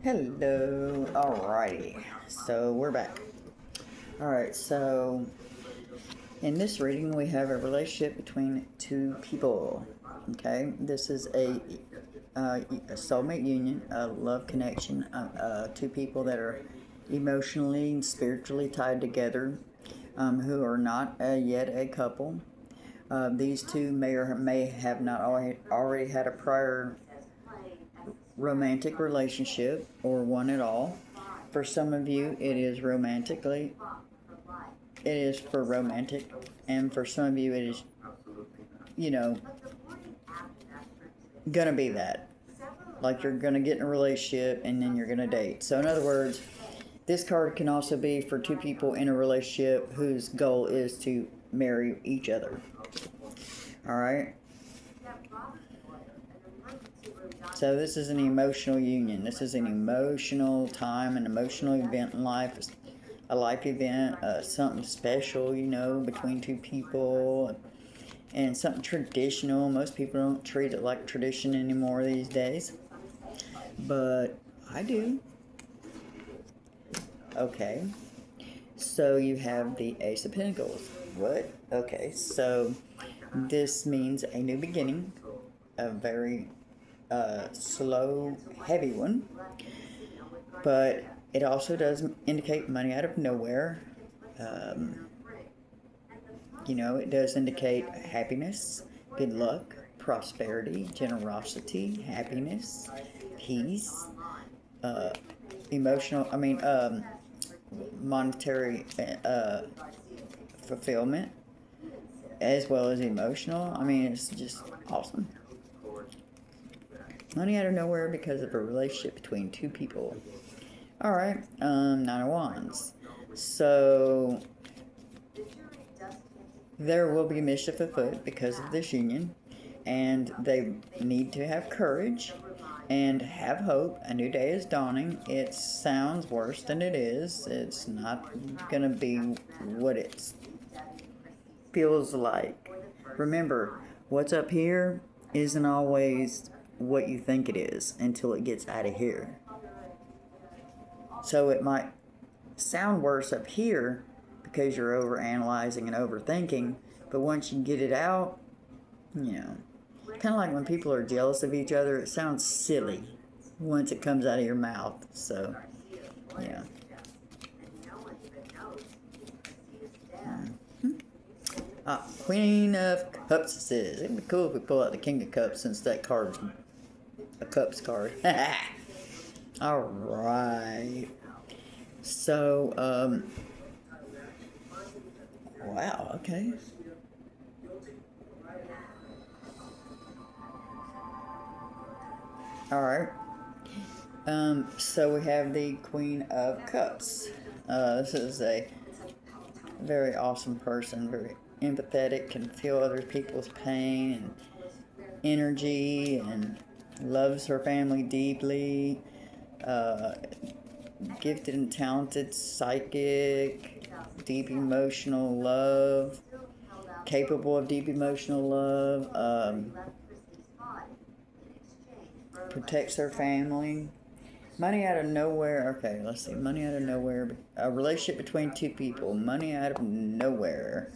Hello. Alrighty. So we're back. Alright, so in this reading we have a relationship between two people. Okay? This is a soulmate union, a love connection, two people that are emotionally and spiritually tied together, who are not yet a couple. These two may or may have not already had a prior romantic relationship or one at all. For some of you, it is for romantic, and for some of you, it is, you know, gonna be that. Like you're gonna get in a relationship and then you're gonna date. So, in other words, this card can also be for two people in a relationship whose goal is to marry each other. Alright? So this is an emotional union. This is an emotional time, an emotional event in life, a life event, something special, between two people, and something traditional. Most people don't treat it like tradition anymore these days, but I do. Okay, so you have the Ace of Pentacles. What? Okay, so this means a new beginning, a very slow, heavy one, but it also does indicate money out of nowhere. It does indicate happiness, good luck, prosperity, generosity, happiness, peace, uh, monetary fulfillment, as well as emotional. It's just awesome. Money out of nowhere because of a relationship between two people. Alright, Nine of Wands. So, there will be mischief afoot because of this union, and they need to have courage and have hope. A new day is dawning. It sounds worse than it is. It's not going to be what it feels like. Remember, what's up here isn't always what you think it is until it gets out of here. So it might sound worse up here because you're overanalyzing and overthinking, but once you get it out, kind of like when people are jealous of each other, it sounds silly once it comes out of your mouth. So, yeah. Queen of Cups says, it'd be cool if we pull out the King of Cups since that card's a Cups card. Alright. So, wow, okay. Alright. So we have the Queen of Cups. This is a very awesome person, very empathetic, can feel other people's pain and energy, and loves her family deeply. Gifted and talented, psychic, deep emotional love, capable of deep emotional love, protects her family. Money out of nowhere. Okay, let's see. Money out of nowhere. A relationship between two people. Money out of nowhere.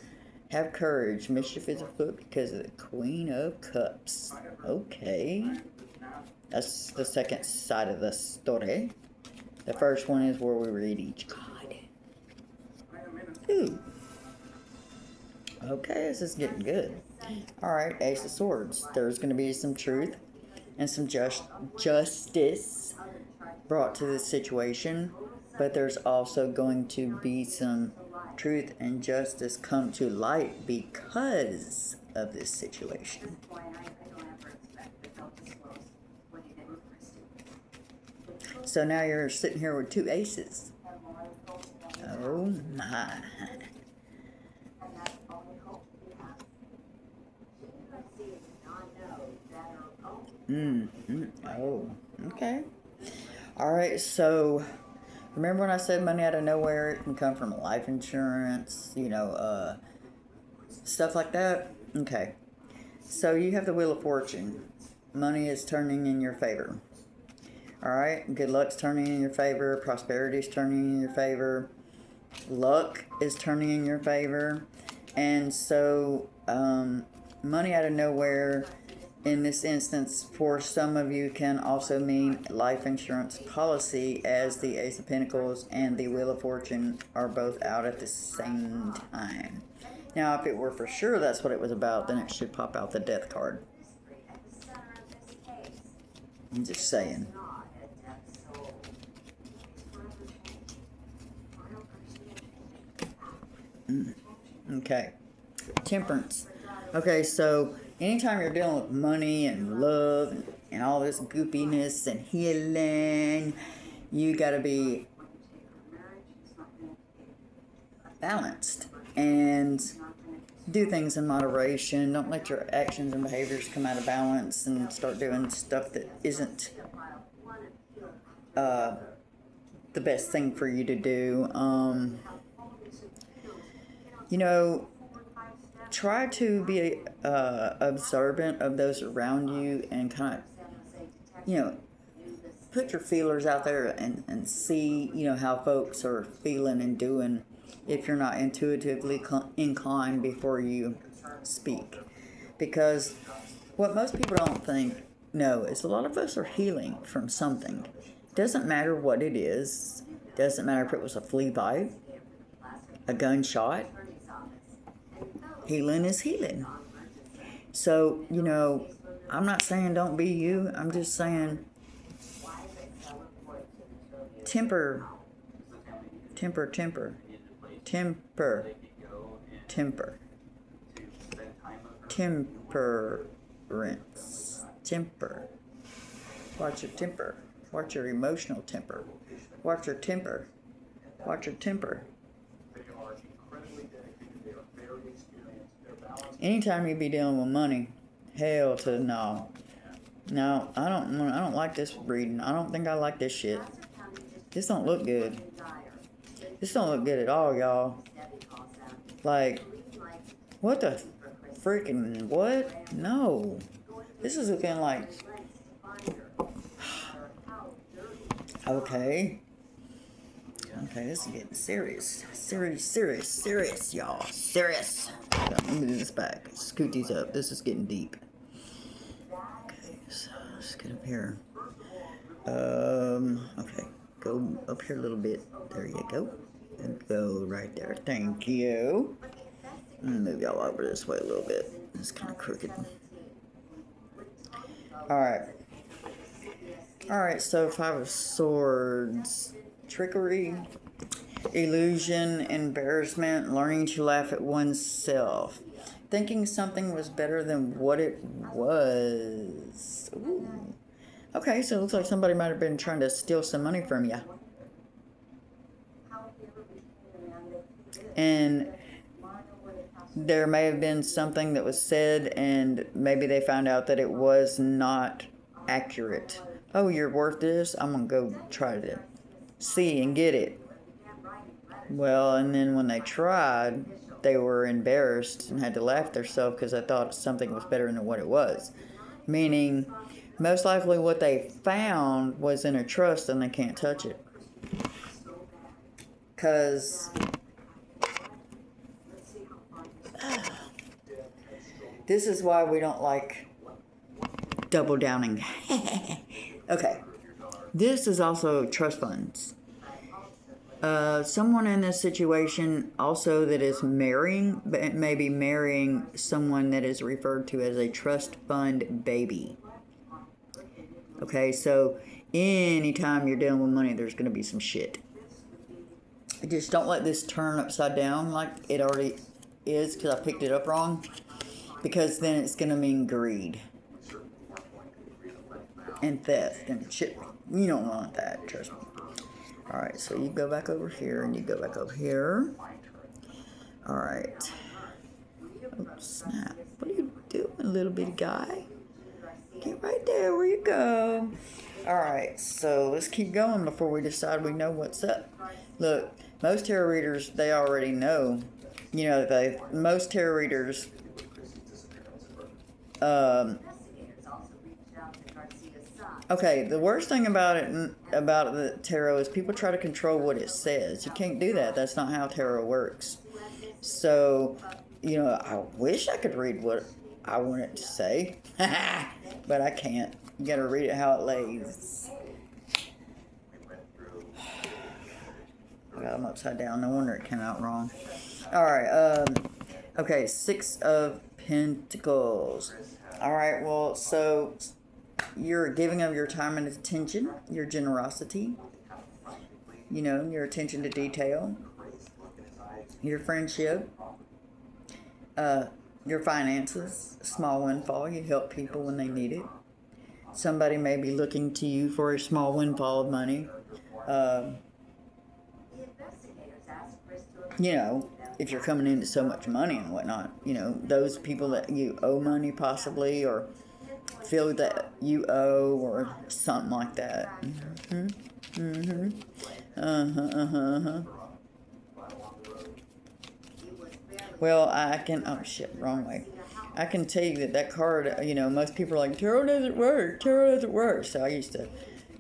Have courage. Mischief is afoot because of the Queen of Cups. Okay. That's the second side of the story. The first one is where we read each card. Ooh. Okay, this is getting good. Alright, Ace of Swords. There's going to be some truth and some justice brought to this situation, but there's also going to be some truth and justice come to light because of this situation. So now you're sitting here with two aces. Oh my. Oh, okay. Alright, so remember when I said money out of nowhere? It can come from life insurance, stuff like that? Okay. So you have the Wheel of Fortune. Money is turning in your favor. Alright, good luck's turning in your favor, prosperity's turning in your favor, luck is turning in your favor, and so money out of nowhere in this instance for some of you can also mean life insurance policy, as the Ace of Pentacles and the Wheel of Fortune are both out at the same time. Now, if it were for sure that's what it was about, then it should pop out the Death card. I'm just saying. Okay. Temperance. Okay, so anytime you're dealing with money and love and all this goopiness and healing, you gotta be balanced and do things in moderation. Don't let your actions and behaviors come out of balance and start doing stuff that isn't the best thing for you to do. You know, try to be observant of those around you and kind of, you know, put your feelers out there and see, you know, how folks are feeling and doing if you're not intuitively inclined before you speak. Because what most people don't know is a lot of us are healing from something. Doesn't matter what it is. Doesn't matter if it was a flea bite, a gunshot. Healing is healing. So, you know, I'm not saying don't be you. I'm just saying temper. Temperance. Temper. Watch your temper. Watch your emotional temper. Watch your temper. Watch your temper. Anytime you be dealing with money, hell to no. No, I don't like this reading. I don't think I like this shit. This don't look good. This don't look good at all, y'all. Like, what the freaking what? No. This is looking like... Okay. Okay, this is getting serious. Serious, y'all. Serious. Let me move this back. Scoot these up. This is getting deep. Okay, so let's get up here. Okay. Go up here a little bit. There you go. And go right there. Thank you. I'm gonna move y'all over this way a little bit. It's kind of crooked. Alright, so 5 of Swords. Trickery, illusion, embarrassment, learning to laugh at oneself. Thinking something was better than what it was. Ooh. Okay, so it looks like somebody might have been trying to steal some money from you. And there may have been something that was said and maybe they found out that it was not accurate. Oh, you're worth this? I'm going to go try to see and get it. Well, and then when they tried, they were embarrassed and had to laugh at themselves because they thought something was better than what it was. Meaning, most likely what they found was in a trust and they can't touch it. Because this is why we don't like double downing. Okay. This is also trust funds. Someone in this situation also that is marrying, but maybe marrying someone that is referred to as a trust fund baby. Okay, so anytime you're dealing with money, there's going to be some shit. Just don't let this turn upside down like it already is because I picked it up wrong. Because then it's going to mean greed. And theft and shit. You don't want that, trust me. Alright, so you go back over here and you go back over here. Alright. Oh, snap. What are you doing, little bitty guy? Get right there where you go. Alright, so let's keep going before we decide we know what's up. Look, most tarot readers, they already know. You know, most tarot readers Okay, the worst thing about about the tarot is people try to control what it says. You can't do that. That's not how tarot works. So, I wish I could read what I want it to say, but I can't. You gotta read it how it lays. I'm upside down. No wonder it came out wrong. All right. Okay. Six of Pentacles. All right. Well, so you're giving of your time and attention, your generosity, your attention to detail, your friendship, your finances, small windfall. You help people when they need it. Somebody may be looking to you for a small windfall of money. If you're coming into so much money and whatnot, those people that you owe money possibly, or feel that you owe, or something like that. Well, I can, oh shit, wrong way. I can tell you that card, most people are like, tarot doesn't work. So I used to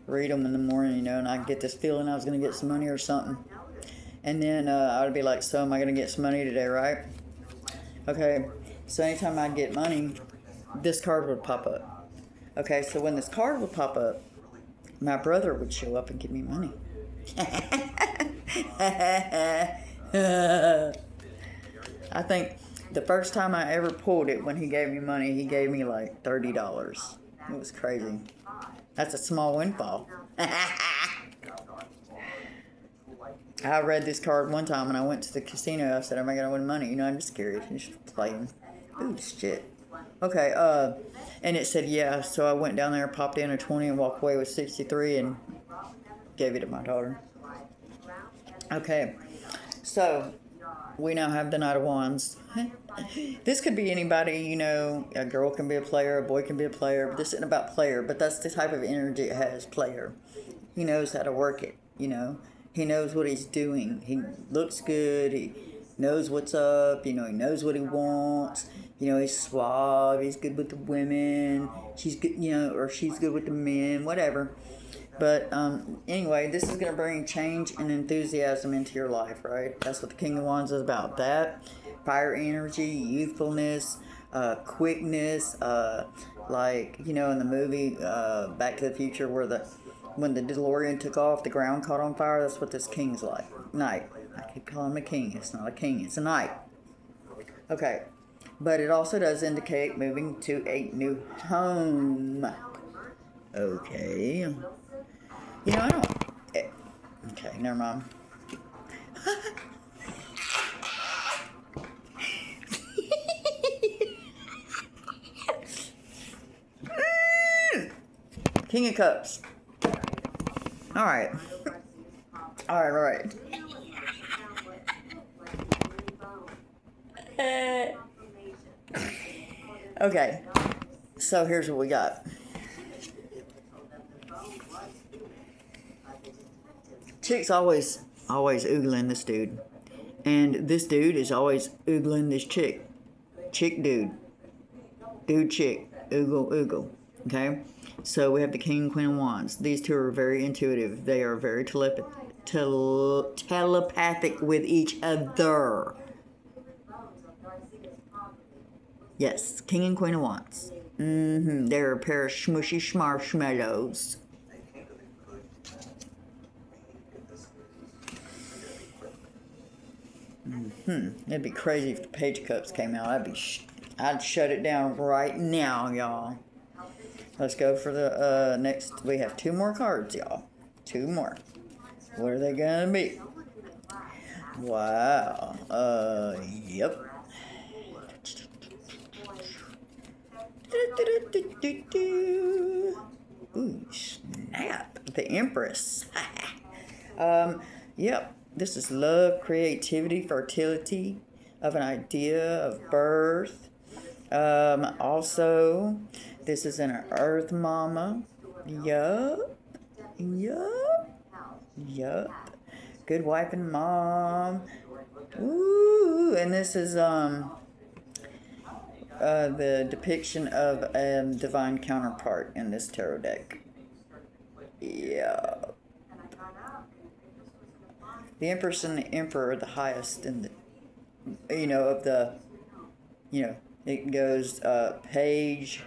read them in the morning, and I get this feeling I was going to get some money or something. And then I would be like, so am I going to get some money today, right? Okay, so anytime I get money, this card would pop up. Okay, so when this card would pop up, my brother would show up and give me money. I think the first time I ever pulled it, when he gave me money, he gave me like $30. It was crazy. That's a small windfall. I read this card one time when I went to the casino. I said, am I going to win money? I'm just curious. I'm just playing. Ooh, shit. Okay, and it said, yeah. So I went down there, popped in a 20 and walked away with 63 and gave it to my daughter. Okay, so we now have the Knight of Wands. This could be anybody, a girl can be a player, a boy can be a player, but this isn't about player, but that's the type of energy it has, player. He knows how to work it, He knows what he's doing. He looks good. He knows what's up. He knows what he wants. He's suave. He's good with the women. She's good, or she's good with the men, whatever. But anyway, this is going to bring change and enthusiasm into your life, right? That's what the King of Wands is about. That, fire energy, youthfulness, quickness, like, in the movie Back to the Future where when the DeLorean took off, the ground caught on fire. That's what this king's like. Knight. I keep calling him a king. It's not a king. It's a knight. Okay. But it also does indicate moving to a new home. Okay. I don't... Okay, never mind. King of Cups. All right. Okay. So here's what we got. Chick's always oogling this dude. And this dude is always oogling this chick. Chick dude. Dude chick. Oogle. Okay? So we have the King and Queen of Wands. These two are very intuitive. They are very telepathic with each other. Yes, King and Queen of Wands. They're a pair of smushy marshmallows. It'd be crazy if the Page of Cups came out. I'd shut it down right now, y'all. Let's go for the next. We have two more cards, y'all. Two more. What are they gonna be? Wow. Yep. Ooh, snap. The Empress. Yep. This is love, creativity, fertility of an idea of birth. Also, this is an Earth Mama. Yup. Good wife and mom. Ooh, and this is the depiction of a divine counterpart in this tarot deck. Yeah. The Empress and the Emperor are the highest in the, of the, it goes page,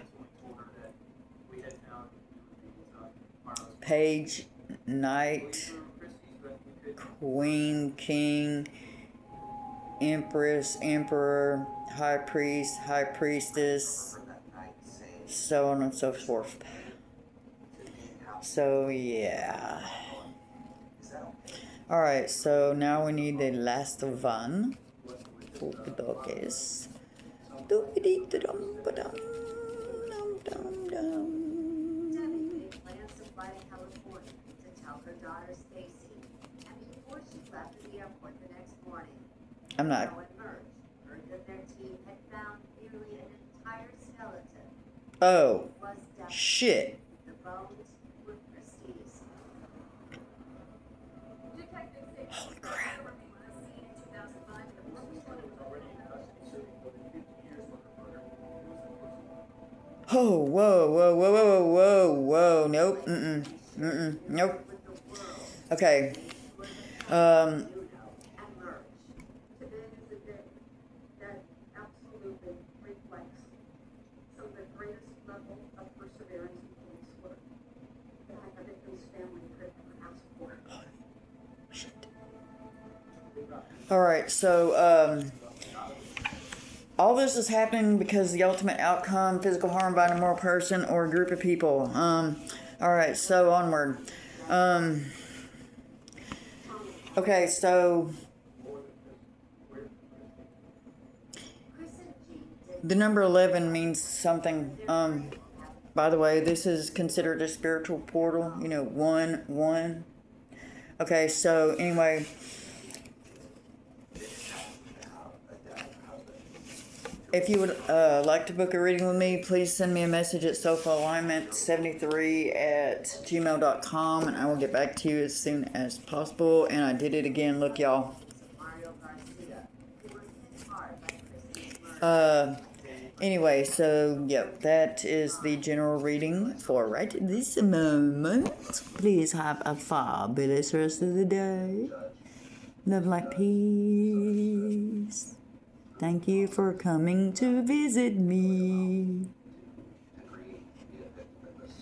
knight, queen, king, empress, emperor, high priest, high priestess, so on and so forth. So, yeah. Alright, so now we need the last one. Okey-dokes. Doopity-dum-ba-dum. Dum-dum-dum. Debbie plans to fly to California to tell her daughter Stacy, and before she left for the airport the next morning, I'm not. Joe and Merge heard that their team had found nearly an entire skeleton. Oh, It was definitely shit. the bones were Christie's. Holy crap. Oh, whoa, whoa, whoa, whoa, whoa, whoa, nope, nope. Okay, And Merge. Today is a day that absolutely reflects some of the greatest level of perseverance in police work that I have victim's family could ever ask for. shit. Alright, so, all this is happening because the ultimate outcome, physical harm by an immoral person or a group of people. Alright, so onward. Okay, so Chris and Jean did the number 11 means something. By the way, this is considered a spiritual portal, 1. Okay, so anyway, if you would like to book a reading with me, please send me a message at sofaalignment73@gmail.com, and I will get back to you as soon as possible. And I did it again. Look, y'all. Mario Garcia, who was hit hard by Christie's murder. Anyway, so, yep, that is the general reading for right this moment. Please have a fabulous rest of the day. Love, like, peace. Thank you for coming to visit me.